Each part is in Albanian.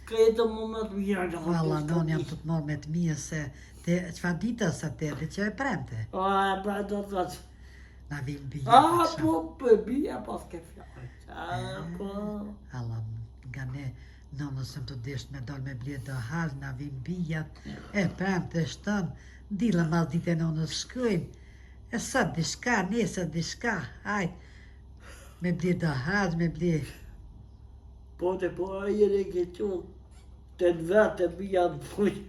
Këtë më më të mjërë. Valla, non jam të të morë me të mija se qëfar dita sa te dhe që e premte. A, e pra do të të. Na vin bija A, pak shumë. po, për bija pas ke fjallë. A, po. Alla, nga ne, nonës më të desht me dal me bledë dhe halë, na vin bijat, e premte shtën, dila mas dite nonës shkojnë, e sot dishka, nesër dishka, hajt, me bledë dhe halë, me bledë. Po, a jene ke qunë, të vetë e bija të pujë.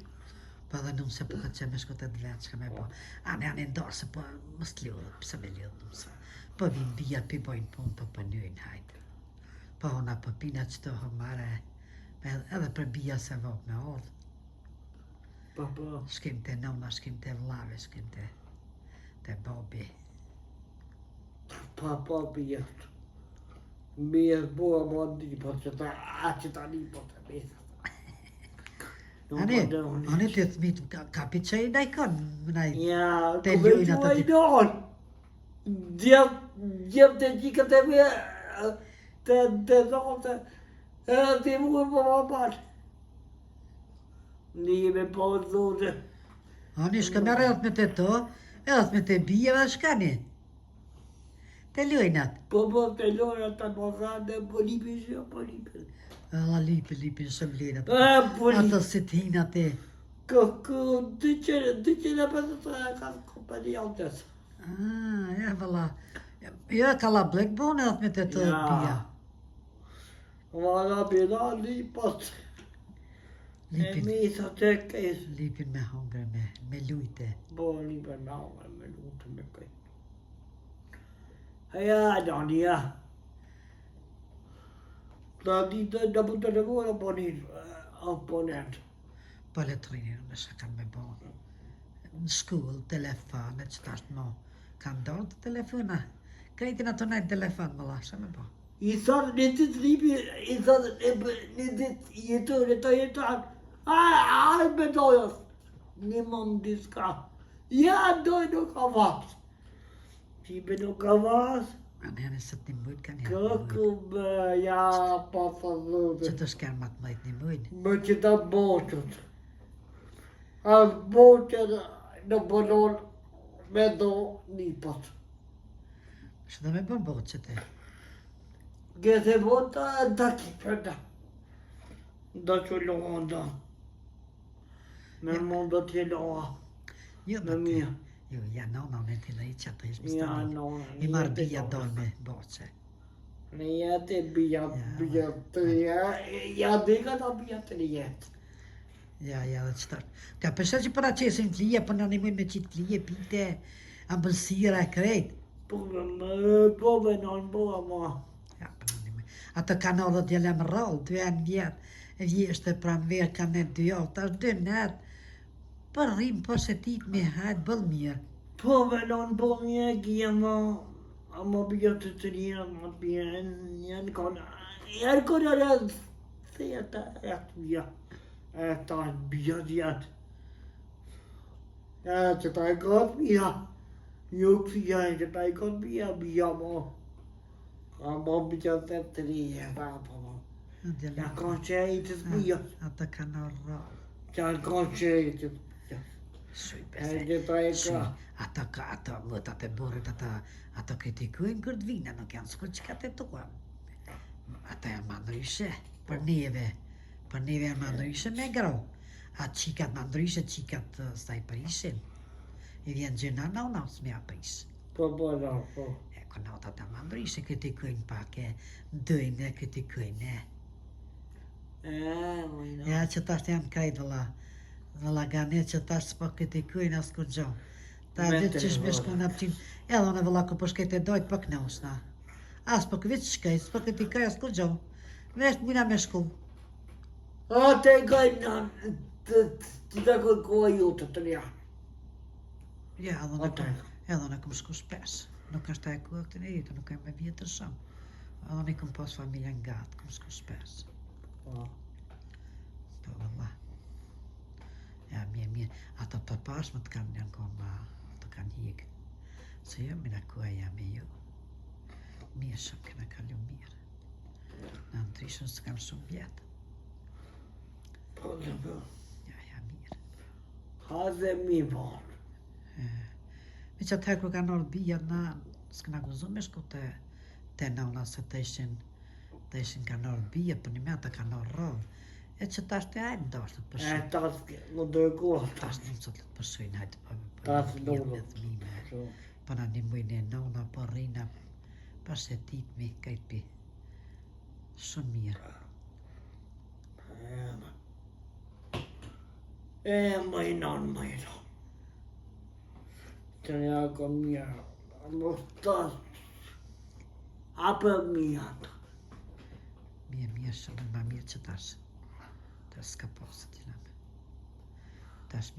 Po dhe nuk se po këtë që me shko të dvenë, që ka me po. Anë ndorë se po më s'lodhët, pëse me lodhët mëse. Po vinë bijat pi bojnë punë, po pënujnë, hajtë. Po hona po pina që të hëmare, edhe për bija se vokë me odhë. Po. Shkim të nona, shkim të vlave, shkim të bobi. Po, bijat. Bijat bua më ndi, po që ta, një po të bijat. Ane të thmitë, kapi që i dajkon, mënaj, Ja, të ku ljujnë atë vequa i ti. donë. Djemë të gjikët e me, të donë, edhe të mujë po më parë. Një me po të dhune. Ani shka me rrëllët me të to, edhe me të bija dhe shkani. Të ljujnë atë. Po, të lojë atë të mëzane, po lipi shë, po lipi. Alla lipi në shëmlenë atë. Po lipi. Atë si t'hinë atë. Dy që në përtë të e ka kompani altës. Ja, valla. Jo, ka la blek bone atë me të bija. Valla bina lipat. E misa të kejtë. Lipin me hongre, me lujte. Po, lipin me hongre, me lujte, me kejtë. Ja, Dania. Da ditë në për të regore po një oponent. Po le të rinjë në shë kanë me bo. Në shkull, telefonet, që tash mo, kanë dorë të telefona. Krejtin ato najtë telefon, më lashe me bo. I thonë një ditë lipi, i thonë një ditë jetër, a me dojës, një mëmë diska. Ja, doj nuk ka vasë. Qipe nuk ka vasë. A në se të një mëjtë kanë janë. Këkëm, ja, pa të dhëtë. Që të shkerë matë mëjtë një mëjtë. Më që të boqët. A boqët në bënon me do një pot. Që dhe me bërë boqë që te. Gëtë bota da kipërda. Da që loha da. Me mund do t'je loha. Jo, Me mija. Jo, ja nona në të në i qatë ishë më Ja, stani. nona. I marë bija dorë me boqë. Në jetë e bija të ja dika da bija të një jetë. Ja, dhe qëtar. Ka përshë që për aqesin të lije, për në një mëjnë me qitë të lije, pite, ambëlsira e krejtë. Po me non bo ama. Ja, për në një mëjnë. Ato kanë odhë djele më rollë, 2 vjetë, vjeshtë pra më verë kanë e 2 orë, tash 2 netë, për rrimë për se ti me hajtë bëllë mirë. Po me non bo mirë, gje ama bija të të një, ma bija janë kona rëdhë, se jetë e të bija. E ta bija djetë. E që ta e gotë bija. Juk si janë që ta e gotë bija mo. Ama bija të të një, pa po. Ja kanë që e i të bija. Ata kanë rollë. Ja kanë që e i të bija. Shuj E bese. që ta e ka. Ata mëtat e borët, ata kritikujnë kërë të vina, nuk janë s'kur që ka të tua. Ata janë mandryshe, për neve janë mandryshe me gro. A qikat mandryshe, qikat s'taj përishin. I vjen gjëna në s'me apërish. Po, no, po. E konot ata mandryshe kritikujnë pak e dëjnë, kritikujnë. Mojno. Ja që tash janë krejt vëlla gane që tash s'po kritikujnë as kur gjo. Ta vetë që shme shku në apëtin, edhe në vëlla ku po shkejt e dojtë po kënosna. As po këvit shkejt, s'po kritikaj as kur gjo. Vesh mina me shku. A te gajnë të të kërkua ju të të një. Ja, edhe në këm shku shpesh. Nuk është ta e kua këtë në rritë, nuk e me vjetër shumë. Edhe në këm pas familja nga gatë, këm shku shpesh. Po vëlla. Ja, mirë. Ato të pashme të kanë janë konë ma, të kanë hikë. Se jo, mina kua jam e ju. Mirë, 'shëm këna kalu mirë. Në ndryshën së kanë shumë vjetë. Ja, mirë. Ha dhe mi bon. Me që atëherë kur kanë orë bia na, s'këna guzu me shku te nona se të ishin kanë orë bia, për një me ata kanë orë rrëllë. E që tash të hajtë ndoshtë të përshujnë. Tas në dërgohë. Tash në mësot të përshujnë, hajtë Tas për në një me thmime. Për në një mujnë e nona, për rina, për se ditmi, kajtë pi. Shumë mirë. Mëjnon. Që një ako mirë. Më tas. Apë mirë. Mirë, shumë ma mirë që tash. Tash s'ka posë t'i lame. Tash